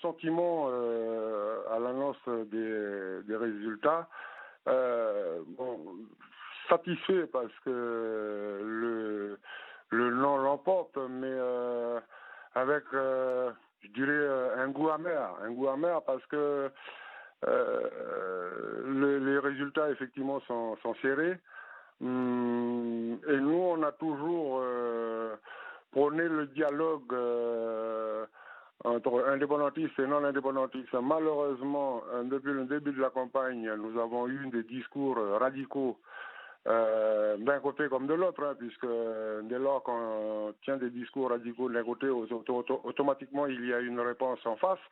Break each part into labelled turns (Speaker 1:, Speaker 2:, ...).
Speaker 1: sentiment à l'annonce des résultats. Bon, satisfait parce que le non l'emporte, mais avec, je dirais, un goût amer parce que les résultats effectivement sont serrés. Et nous, on a toujours prôné le dialogue entre indépendantistes et non-indépendantistes. Malheureusement, depuis le début de la campagne, nous avons eu des discours radicaux d'un côté comme de l'autre, hein, puisque dès lors qu'on tient des discours radicaux d'un côté, automatiquement il y a une réponse en face.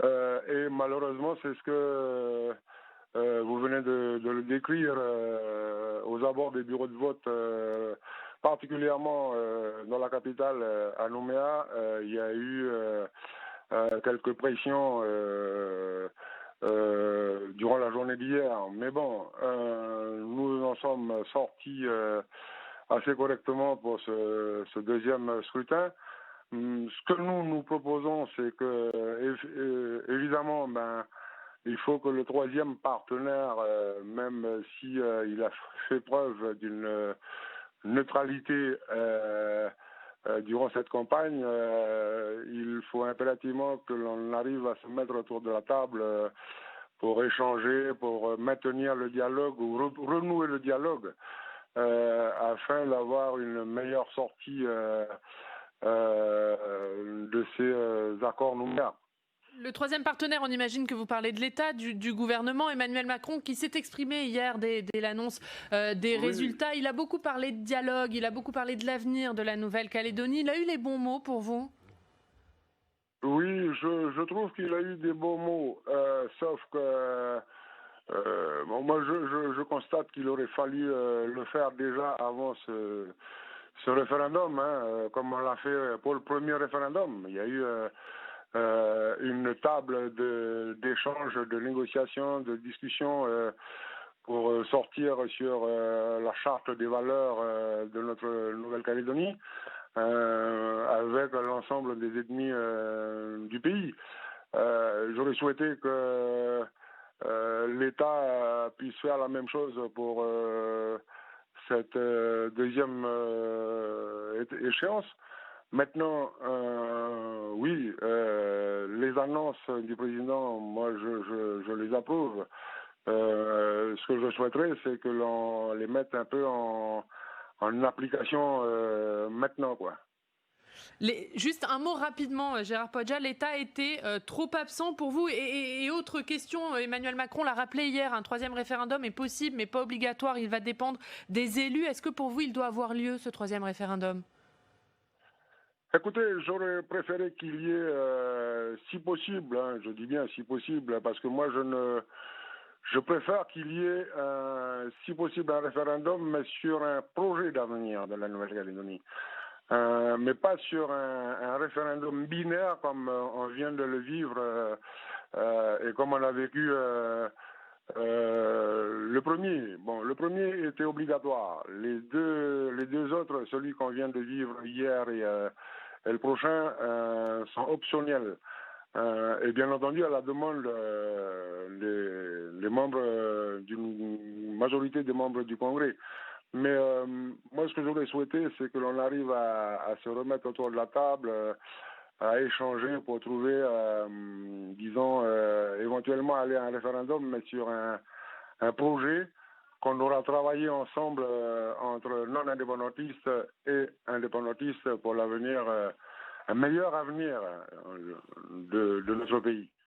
Speaker 1: Et malheureusement, c'est ce que vous venez de le décrire aux abords des bureaux de vote, particulièrement dans la capitale, à Nouméa. Il y a eu quelques pressions durant la journée d'hier. Mais bon, nous en sommes sortis assez correctement pour ce deuxième scrutin. Ce que nous proposons, c'est que, évidemment, il faut que le troisième partenaire, même si il a fait preuve d'une neutralité durant cette campagne, il faut impérativement que l'on arrive à se mettre autour de la table pour échanger, pour maintenir le dialogue ou renouer le dialogue afin d'avoir une meilleure sortie de ces accords nouméa.
Speaker 2: Le troisième partenaire, on imagine que vous parlez de l'État, du gouvernement, Emmanuel Macron, qui s'est exprimé hier dès l'annonce des résultats. Il a beaucoup parlé de dialogue, il a beaucoup parlé de l'avenir de la Nouvelle-Calédonie. Il a eu les bons mots pour vous?
Speaker 1: Oui, je trouve qu'il a eu des bons mots, sauf que bon, moi je constate qu'il aurait fallu le faire déjà avant ce référendum, hein, comme on l'a fait pour le premier référendum. Il y a eu une table d'échange, de négociation, de discussion pour sortir sur la charte des valeurs de notre Nouvelle-Calédonie avec l'ensemble des ethnies du pays. J'aurais souhaité que l'État puisse faire la même chose pour cette deuxième échéance. Maintenant, oui, les annonces du président, moi, je les approuve. Ce que je souhaiterais, c'est que l'on les mette un peu en application maintenant, quoi.
Speaker 2: Juste un mot rapidement, Gérard Podja, l'État a été trop absent pour vous. Et autre question, Emmanuel Macron l'a rappelé hier, un troisième référendum est possible mais pas obligatoire, il va dépendre des élus. Est-ce que pour vous, il doit avoir lieu, ce troisième référendum?
Speaker 1: Écoutez, j'aurais préféré qu'il y ait, si possible, hein, je dis bien si possible, parce que moi je préfère qu'il y ait, si possible, un référendum, mais sur un projet d'avenir de la Nouvelle-Calédonie. Mais pas sur un référendum binaire comme on vient de le vivre et comme on a vécu le premier. Bon, le premier était obligatoire. Les deux autres, celui qu'on vient de vivre hier et le prochain, sont optionnels. Et bien entendu, à la demande des membres d'une majorité des membres du Congrès. Mais moi, ce que j'aurais souhaité, c'est que l'on arrive à se remettre autour de la table, à échanger pour trouver, disons, éventuellement aller à un référendum, mais sur un projet qu'on aura travaillé ensemble entre non-indépendantistes et indépendantistes pour l'avenir, un meilleur avenir de notre pays.